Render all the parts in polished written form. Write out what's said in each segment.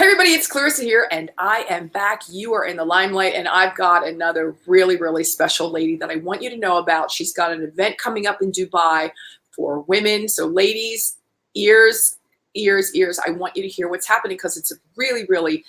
Hey everybody, it's Clarissa here, and I am back. You are in the limelight, and I've got another really, really special lady that I want you to know about. She's got an event coming up in Dubai for women. So ladies, ears, ears, ears. I want you to hear what's happening because it's a really, really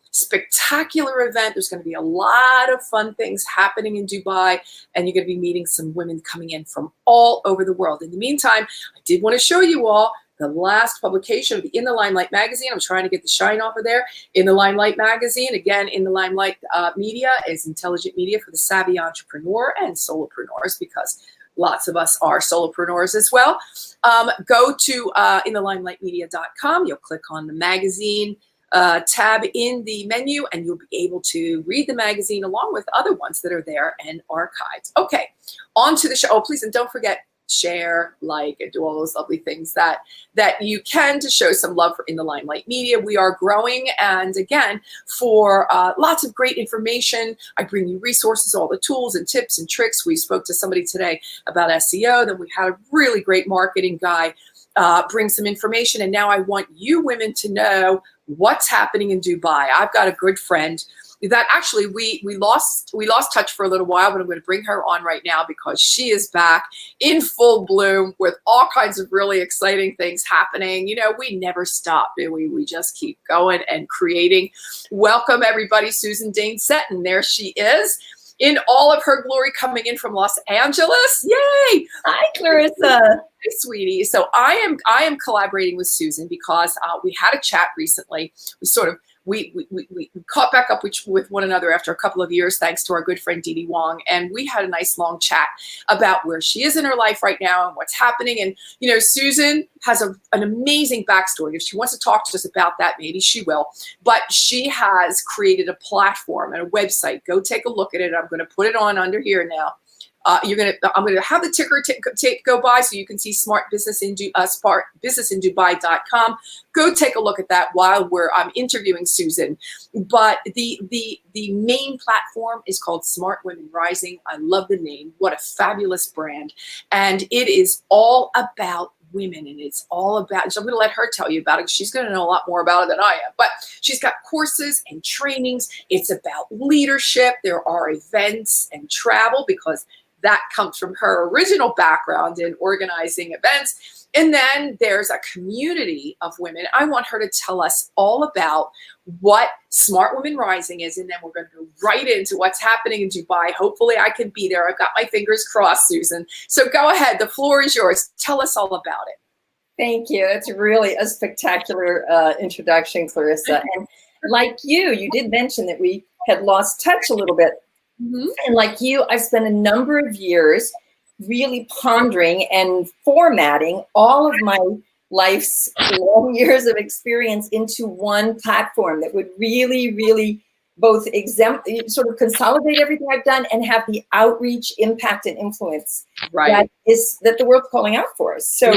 spectacular event. There's going to be a lot of fun things happening in Dubai, and you're going to be meeting some women coming in from all over the world. In the meantime, I did want to show you all the last publication of the In the Limelight magazine. I'm trying to get the shine off of there. In the Limelight magazine, again, In the Limelight media is intelligent media for the savvy entrepreneur and solopreneurs, because lots of us are solopreneurs as well. Go to inthelimelightmedia.com. You'll click on the magazine tab in the menu, and you'll be able to read the magazine along with other ones that are there and archived. Okay, on to the show. Oh, please, and don't forget, share, like, and do all those lovely things that you can to show some love for In the Limelight Media. We are growing, and again, for lots of great information, I bring you resources, all the tools and tips and tricks. We spoke to somebody today about SEO, then we had a really great marketing guy bring some information, and now I want you women to know what's happening in Dubai. I've got a good friend that actually we lost touch for a little while, but I'm going to bring her on right now because she is back in full bloom with all kinds of really exciting things happening. You know, we never stop, do we? We just keep going and creating. Welcome everybody, Susan Dane Setin. There she is in all of her glory, coming in from Los Angeles. Yay! Hi, Clarissa. Hey, sweetie. So I am collaborating with Susan because we had a chat recently. We caught back up with one another after a couple of years, thanks to our good friend Dee Dee Wong, and we had a nice long chat about where she is in her life right now and what's happening. And you know, Susan has an amazing backstory. If she wants to talk to us about that, maybe she will. But she has created a platform and a website. Go take a look at it. I'm going to put it on under here now. I'm going to have the ticker tape go by so you can see smartbusinessindubai.com. Go take a look at that while I'm interviewing Susan. But the main platform is called Smart Women Rising. I love the name. What a fabulous brand. And it is all about women, and it's all about, so I'm going to let her tell you about it. She's going to know a lot more about it than I am, but she's got courses and trainings. It's about leadership. There are events and travel, because that comes from her original background in organizing events. And then there's a community of women. I want her to tell us all about what Smart Women Rising is, and then we're going to go right into what's happening in Dubai. Hopefully I can be there. I've got my fingers crossed, Susan. So go ahead. The floor is yours. Tell us all about it. Thank you. It's really a spectacular introduction, Clarissa. And like you did mention that we had lost touch a little bit. Mm-hmm. And like you, I've spent a number of years really pondering and formatting all of my life's long years of experience into one platform that would really, really both sort of consolidate everything I've done and have the outreach, impact, and influence that the world's calling out for us. So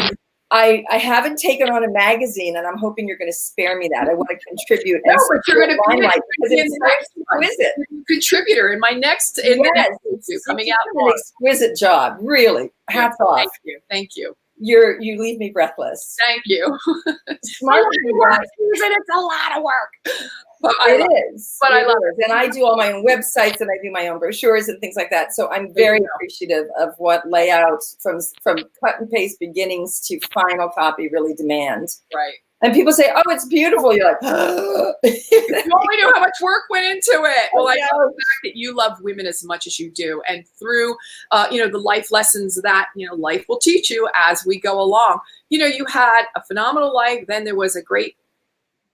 I haven't taken on a magazine, and I'm hoping you're going to spare me that. I want to contribute. No, but you're going to be exquisite contributor in my next, coming out. An exquisite job, really. Hats off. Thank you. You leave me breathless. Thank you. Smart Women, it's a lot of work. But I love it. And I do all my own websites, and I do my own brochures and things like that. So I'm very appreciative of what layouts from cut and paste beginnings to final copy really demand. Right. And people say, "Oh, it's beautiful." You're like, you only know how much work went into it. Well, I love the fact that you love women as much as you do, and through, the life lessons that life will teach you as we go along. You had a phenomenal life. Then there was a great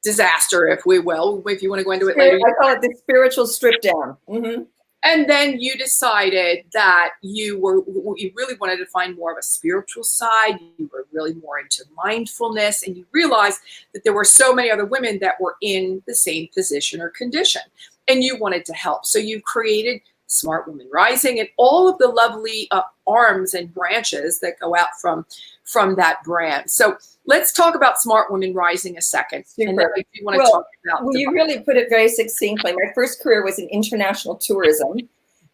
disaster, if we will, if you want to go into it later. I call it the spiritual strip down. Mm-hmm. And then you decided that you really wanted to find more of a spiritual side. You were really more into mindfulness, and you realized that there were so many other women that were in the same position or condition, and you wanted to help. So you created Smart Women Rising and all of the lovely arms and branches that go out from that brand. So let's talk about Smart Women Rising a second. Super. And then I do want to talk about. Well, you really put it very succinctly. My first career was in international tourism.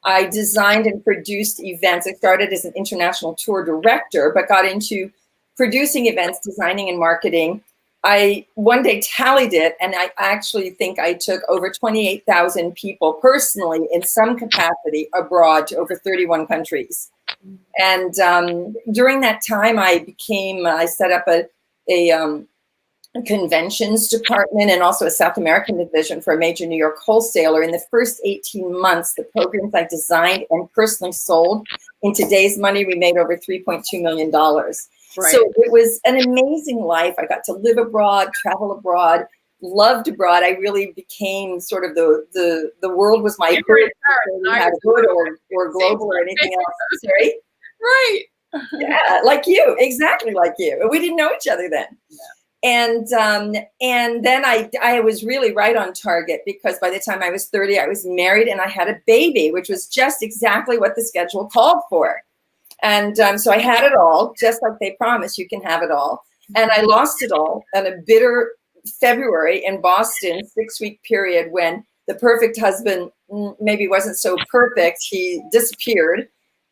I designed and produced events. I started as an international tour director, but got into producing events, designing and marketing I one day tallied it, and I actually think I took over 28,000 people personally in some capacity abroad to over 31 countries. And during that time, I set up a conventions department and also a South American division for a major New York wholesaler. In the first 18 months, the programs I designed and personally sold, in today's money, we made over $3.2 million. Right. So it was an amazing life. I got to live abroad, travel abroad, loved abroad. I really became sort of the world was my hood, or global or anything else. Sorry? Right. Yeah, like you, exactly like you. We didn't know each other then. Yeah. And then I was really right on target, because by the time I was 30, I was married and I had a baby, which was just exactly what the schedule called for. And so I had it all, just like they promised, you can have it all. And I lost it all on a bitter February in Boston, 6-week period, when the perfect husband maybe wasn't so perfect. He disappeared,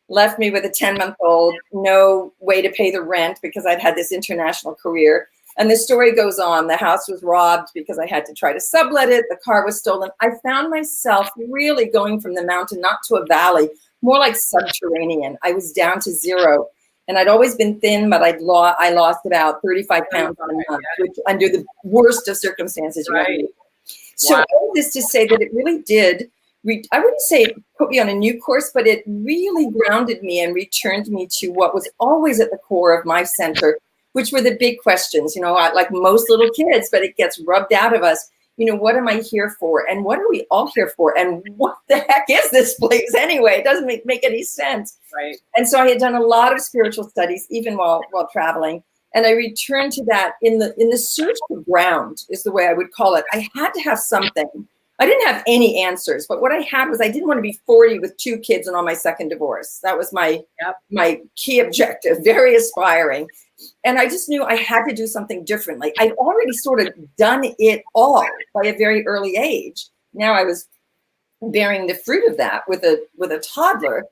left me with a 10-month-old, no way to pay the rent because I'd had this international career. And the story goes on. The house was robbed because I had to try to sublet it. The car was stolen. I found myself really going from the mountain, not to a valley, more like subterranean. I was down to zero. And I'd always been thin, but I lost about 35 pounds in a month, which under the worst of circumstances. Right. So Wow. all this to say that it really did, I wouldn't say it put me on a new course, but it really grounded me and returned me to what was always at the core of my center, which were the big questions, like most little kids, but it gets rubbed out of us. What am I here for? And what are we all here for? And what the heck is this place anyway? It doesn't make any sense. Right. And so I had done a lot of spiritual studies, even while traveling. And I returned to that in the search for ground, is the way I would call it. I had to have something. I didn't have any answers, but what I had was, I didn't want to be 40 with 2 kids and on my second divorce. That was my key objective, very aspiring. And I just knew I had to do something differently. I'd already sort of done it all by a very early age. Now I was bearing the fruit of that with a toddler.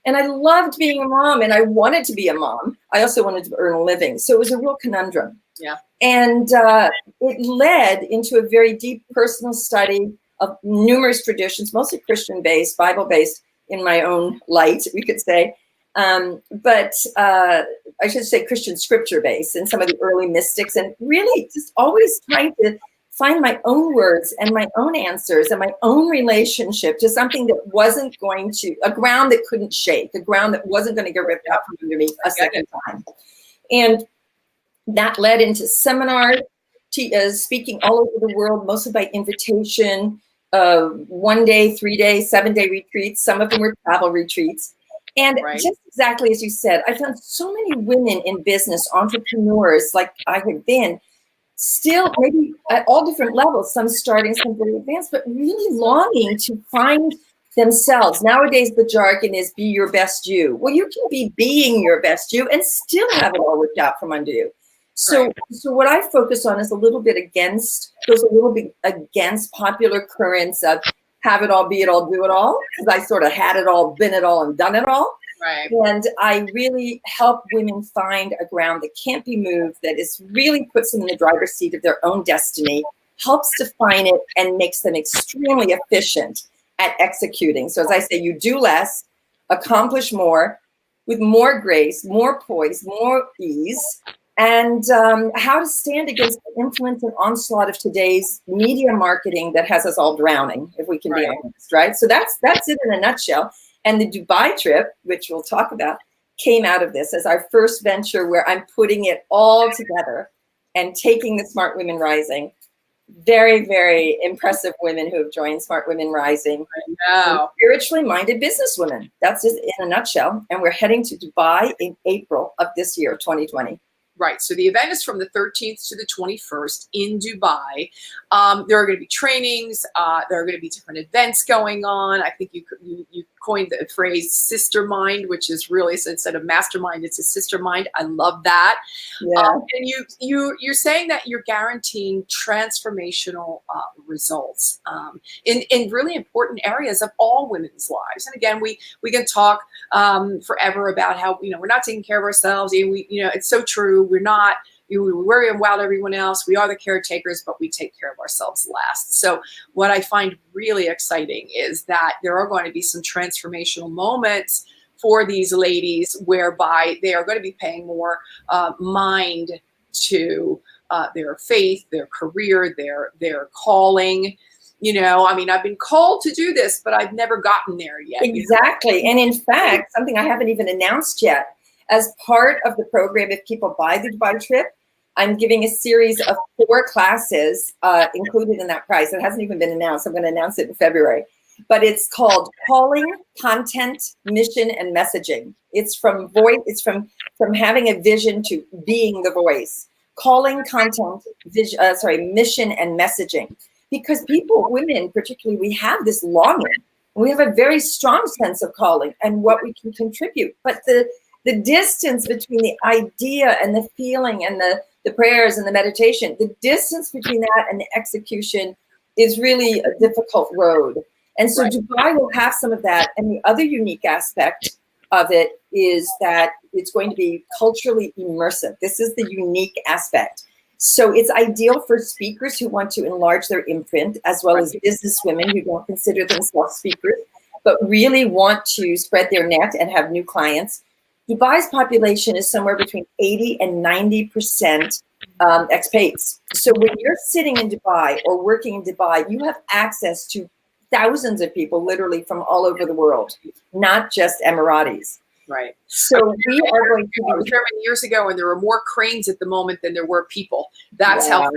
And I loved being a mom, and I wanted to be a mom. I also wanted to earn a living. So it was a real conundrum. Yeah. And it led into a very deep personal study of numerous traditions, mostly Christian-based, Bible-based, in my own light, we could say. But I should say Christian scripture-based, and some of the early mystics, and really just always trying to find my own words and my own answers and my own relationship to something that wasn't going to, a ground that couldn't shake, a ground that wasn't going to get ripped out from under me a second time. And that led into seminars, speaking all over the world, mostly by invitation, 1 day, 3 day, 7 day retreats. Some of them were travel retreats. And just exactly as you said, I found so many women in business, entrepreneurs like I had been, still maybe at all different levels, some starting, some very advanced, but really longing to find themselves. Nowadays, the jargon is be your best you. Well, you can be being your best you and still have it all worked out from under you. So what I focus on is a little bit against popular currents of have it all, be it all, do it all, because I sort of had it all, been it all, and done it all. Right. And I really help women find a ground that can't be moved, that is really puts them in the driver's seat of their own destiny, helps define it, and makes them extremely efficient at executing. So as I say, you do less, accomplish more, with more grace, more poise, more ease, and how to stand against the influence and onslaught of today's media marketing that has us all drowning, if we can be honest, right? So that's it in a nutshell. And the Dubai trip, which we'll talk about, came out of this as our first venture, where I'm putting it all together and taking the Smart Women Rising. Very, very impressive women who have joined Smart Women Rising. Spiritually minded businesswomen. That's it in a nutshell. And we're heading to Dubai in April of this year, 2020. Right. So the event is from the 13th to the 21st in Dubai. There are going to be trainings. There are going to be different events going on. I think you coined the phrase sister mind, which is really, so instead of mastermind, it's a sister mind. I love that. Yeah. And you're saying that you're guaranteeing transformational results in really important areas of all women's lives. And again, we can talk forever about how we're not taking care of ourselves. It's so true. We're not we worry about everyone else. We are the caretakers, but we take care of ourselves last. So what I find really exciting is that there are going to be some transformational moments for these ladies whereby they are going to be paying more mind to their faith, their career, their calling. I mean, I've been called to do this, but I've never gotten there yet. Exactly. And in fact, something I haven't even announced yet, as part of the program, if people buy the Dubai trip, I'm giving a series of 4 classes included in that price. It hasn't even been announced. I'm going to announce it in February. But it's called Calling, Content, Mission, and Messaging. It's from voice. It's from having a vision to being the voice. Calling, content, mission, and messaging. Because people, women particularly, we have this longing. We have a very strong sense of calling and what we can contribute. But the distance between the idea and the feeling and the prayers and the meditation, the distance between that and the execution is really a difficult road. And so Dubai will have some of that. And the other unique aspect of it is that it's going to be culturally immersive. This is the unique aspect. So it's ideal for speakers who want to enlarge their imprint, as well as business women who don't consider themselves speakers, but really want to spread their net and have new clients. Dubai's population is somewhere between 80 and 90% expats. So when you're sitting in Dubai or working in Dubai, you have access to thousands of people literally from all over the world, not just Emiratis. Right. So we are going to I was there many years ago, and there were more cranes at the moment than there were people. That's how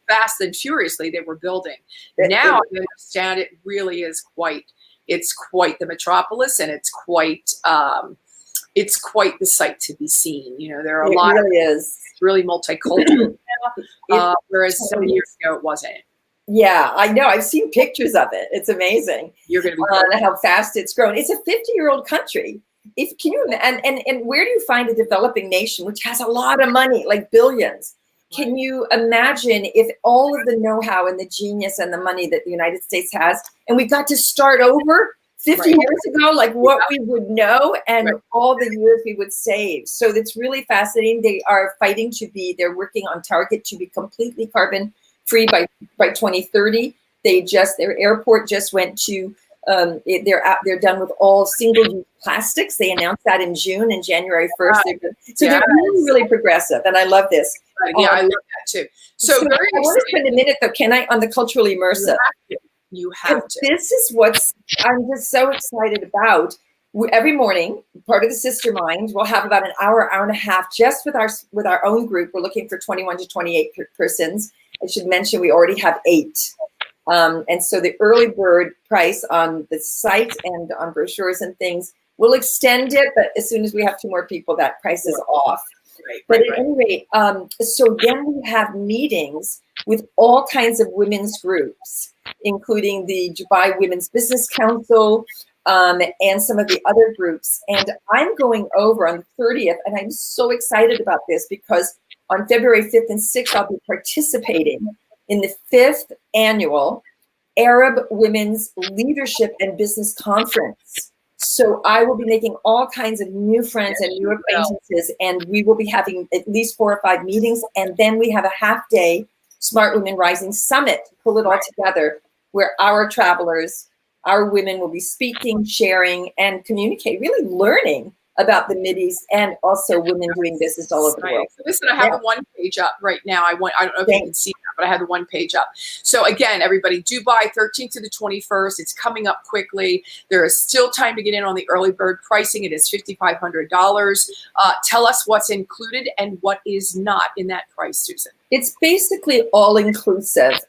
fast and furiously they were building. Now I understand it really is quite the metropolis, and it's quite the sight to be seen. There are a lot of it's really multicultural now, whereas so many years ago it wasn't. Yeah, I know. I've seen pictures of it. It's amazing. You're going to be how fast it's grown. It's a 50-year-old country. And where do you find a developing nation which has a lot of money, like billions? Can you imagine if all of the know-how and the genius and the money that the United States has, and we got to start over 50 years ago, like what we would know and all the years we would save? So it's really fascinating. They are fighting they're working on target to be completely carbon free by 2030. Their airport just went to they're done with all single-use plastics. They announced that in June and January 1st. They're really progressive, and I love this. Yeah, I love that too. So I want to spend a minute though, can I, on the culturally immersive? You have to. This is what I'm just so excited about. Every morning, part of the Sister Mind, we'll have about an hour and a half just with our own group. We're looking for 21 to 28 persons. I should mention we already have 8. And so the early bird price on the site and on brochures and things, we'll extend it, but as soon as we have 2 more people, that price is off. But at any rate, so then we have meetings with all kinds of women's groups, including the Dubai Women's Business Council and some of the other groups. And I'm going over on the 30th, and I'm so excited about this because on February 5th and 6th, I'll be participating in the 5th annual Arab Women's Leadership and Business Conference. So I will be making all kinds of new friends and new acquaintances, and we will be having at least 4 or 5 meetings. And then we have a half-day Smart Women Rising Summit to pull it all together, where our travelers, our women will be speaking, sharing, and communicate, really learning about the Mideast and also women doing business all over the world. Listen, I have the 1 page up right now. I don't know if you can see that, but I have the 1 page up. So again, everybody, Dubai, 13th to the 21st. It's coming up quickly. There is still time to get in on the early bird pricing. It is $5,500. Tell us what's included and what is not in that price, Susan. It's basically all inclusive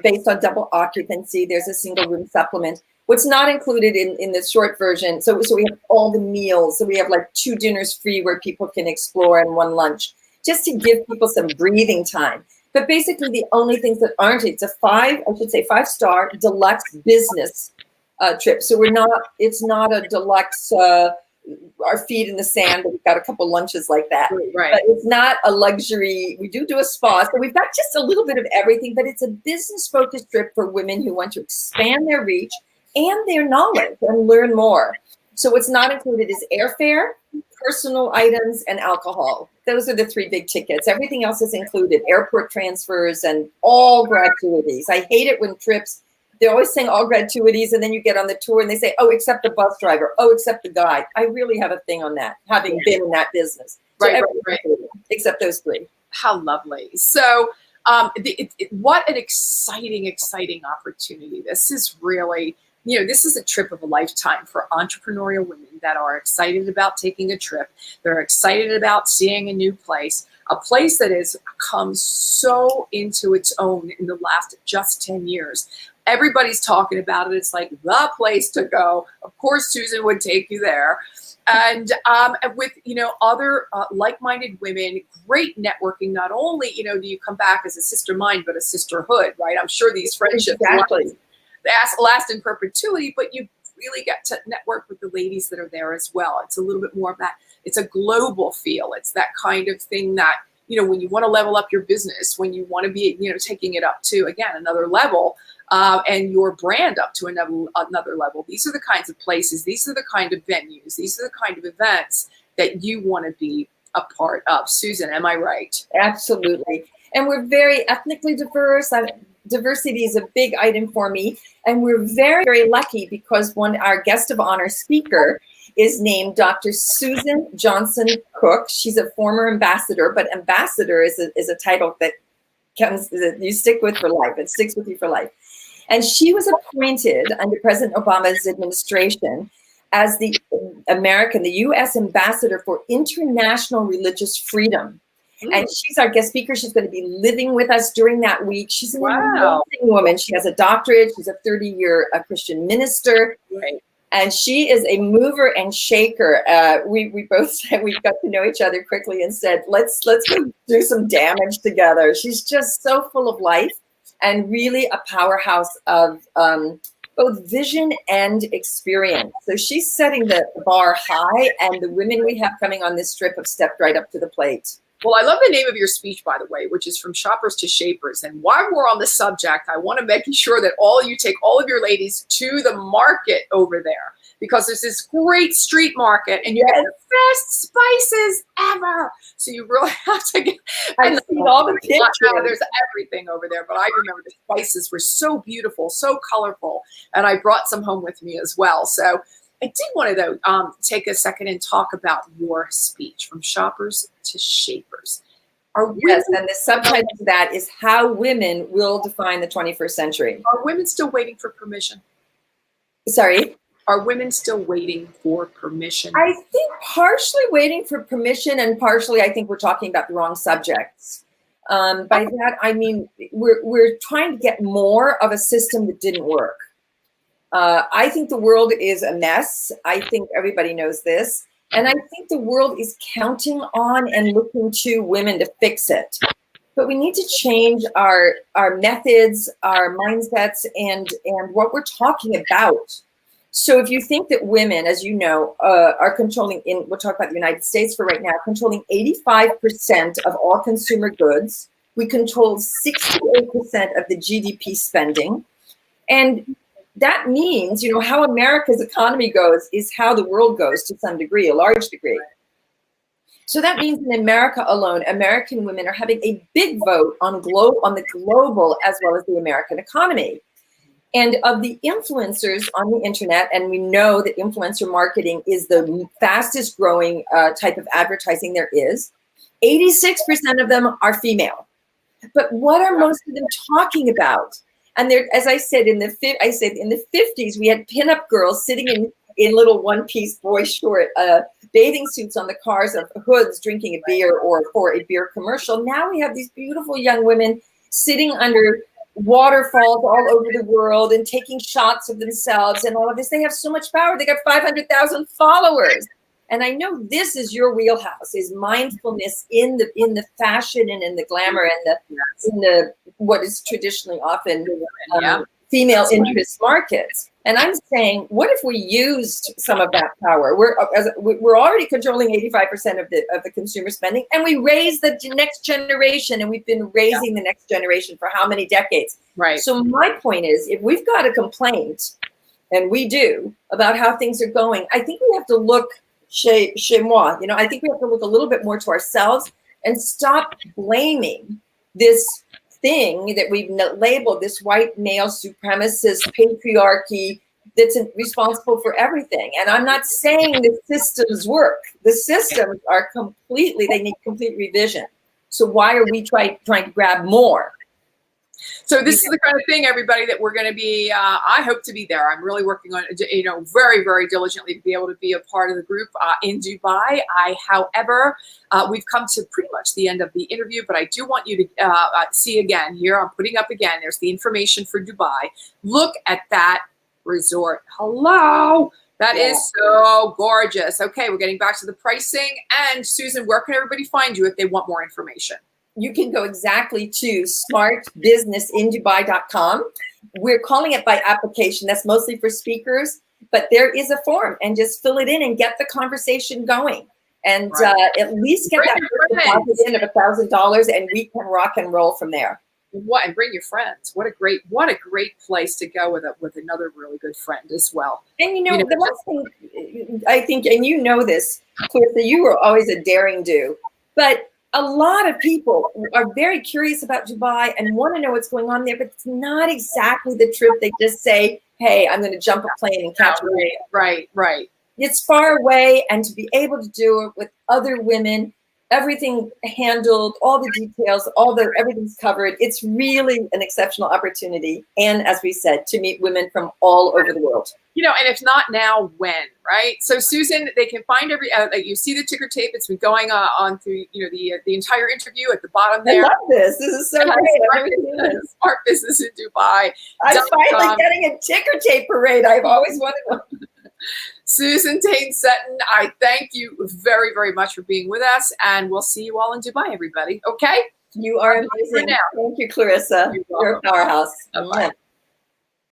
based on double occupancy. There's a single room supplement. What's not included in the short version, so we have all the meals. So we have like 2 dinners free where people can explore and 1 lunch, just to give people some breathing time. But basically the only things that aren't, it's a 5-star deluxe business trip. So it's not a deluxe, our feet in the sand, but we've got a couple lunches like that. Right. But it's not a luxury. We do a spa. So we've got just a little bit of everything, but it's a business focused trip for women who want to expand their reach and their knowledge and learn more. So what's not included is airfare, personal items, and alcohol. Those are the 3 big tickets. Everything else is included, airport transfers and all gratuities. I hate it when trips, they're always saying all gratuities, and then you get on the tour and they say, oh, except the bus driver, oh, except the guide. I really have a thing on that, having been in that business. So Right. Except those 3. How lovely. So what an exciting opportunity. This is really, this is a trip of a lifetime for entrepreneurial women that are excited about taking a trip. They're excited about seeing a new place, a place that has come so into its own in the last just 10 years. Everybody's talking about it. It's like the place to go. Of course, Susan would take you there. And with, other like-minded women, great networking. Not only, do you come back as a sister mind, but a sisterhood, right? I'm sure these friendships last in perpetuity, but you really get to network with the ladies that are there as well. It's a little bit more of that. It's a global feel. It's that kind of thing that, when you want to level up your business, when you want to be, taking it up to, again, another level, and your brand up to another level. These are the kinds of places, these are the kind of venues, these are the kind of events that you want to be a part of. Susan, am I right? Absolutely. And we're very ethnically diverse. Diversity is a big item for me. And we're very, very lucky because our guest of honor speaker is named Dr. Susan Johnson Cook. She's a former ambassador, but ambassador is a title that you stick with for life. It sticks with you for life. And she was appointed under President Obama's administration as the U.S. ambassador for international religious freedom. And she's our guest speaker. She's going to be living with us during that week. She's an amazing woman. She has a doctorate. She's a 30-year Christian minister. Right. And she is a mover and shaker. We both said we got to know each other quickly and said, let's go do some damage together. She's just so full of life and really a powerhouse of both vision and experience. So she's setting the bar high, and the women we have coming on this trip have stepped right up to the plate. Well, I love the name of your speech, by the way, which is From Shoppers to Shapers. And while we're on the subject, I want to make sure that you take all of your ladies to the market over there, because there's this great street market and you get the best spices ever. So you really have to get. I've seen all the pictures. There's everything over there, but I remember the spices were so beautiful, so colorful, and I brought some home with me as well. So I did want to, though, take a second and talk about your speech, From Shoppers to Shapers. Yes, and the subtitle to that is How Women Will Define the 21st Century. Are women still waiting for permission? Sorry? Are women still waiting for permission? I think partially waiting for permission, and partially I think we're talking about the wrong subjects. By that, I mean, we're trying to get more of a system that didn't work. I think the world is a mess. I think everybody knows this. And I think the world is counting on and looking to women to fix it. But we need to change our methods, our mindsets, and what we're talking about. So if you think that women, as you know, are controlling, we'll talk about the United States for right now, controlling 85% of all consumer goods. We control 68% of the GDP spending. And that means, how America's economy goes is how the world goes to some degree, a large degree. So that means in America alone, American women are having a big vote on the global as well as the American economy. And of the influencers on the internet, and we know that influencer marketing is the fastest growing type of advertising there is, 86% of them are female. But what are most of them talking about? And there, as I said, in the 50s, we had pinup girls sitting in little one-piece boy short bathing suits on the cars of hoods, drinking a beer or for a beer commercial. Now we have these beautiful young women sitting under waterfalls all over the world and taking shots of themselves and all of this. They have so much power. They got 500,000 followers. And I know this is your wheelhouse, is mindfulness in the fashion and in the glamour and in the what is traditionally often female interest markets. And I'm saying, what if we used some of that power? We're already controlling 85% of the consumer spending, and we raise the next generation, and we've been raising the next generation for how many decades? Right. So my point is, if we've got a complaint and we do, about how things are going, I think we have to look chez moi. You know, I think we have to look a little bit more to ourselves and stop blaming this thing that we've labeled this white male supremacist patriarchy that's responsible for everything. And I'm not saying the systems work. The systems are completely, they need complete revision. So why are we trying to grab more? So this is the kind of thing, everybody, that we're going to be, I hope to be there. I'm really working on, very, very diligently to be able to be a part of the group in Dubai. However, we've come to pretty much the end of the interview, but I do want you to see again here. I'm putting up again. There's the information for Dubai. Look at that resort. Hello. That is so gorgeous. Okay, we're getting back to the pricing. And Susan, where can everybody find you if they want more information? You can go exactly to smartbusinessindubai.com. We're calling it by application. That's mostly for speakers, but there is a form, and just fill it in and get the conversation going. And at least get that deposit in of $1,000, and we can rock and roll from there. What, and bring your friends. What a great place to go with another really good friend as well. And the last thing I think, and you know this, Clarissa, you were always a daring do, but a lot of people are very curious about Dubai and want to know what's going on there, but it's not exactly the trip. They just say, hey, I'm going to jump a plane and catch a wave. Right. It's far away, and to be able to do it with other women, everything handled, all the details, everything's covered. It's really an exceptional opportunity. And as we said, to meet women from all over the world. And if not now, when, right? So Susan, they can find you see the ticker tape. It's been going on through, the entire interview at the bottom there. I love this. This is so great. Smart Business in Dubai. I'm finally getting a ticker tape parade. I've always wanted one. Susan Dane Setin, I thank you very, very much for being with us, and we'll see you all in Dubai, everybody. Okay? You are amazing. Thank you, Clarissa. You're a powerhouse. Bye-bye.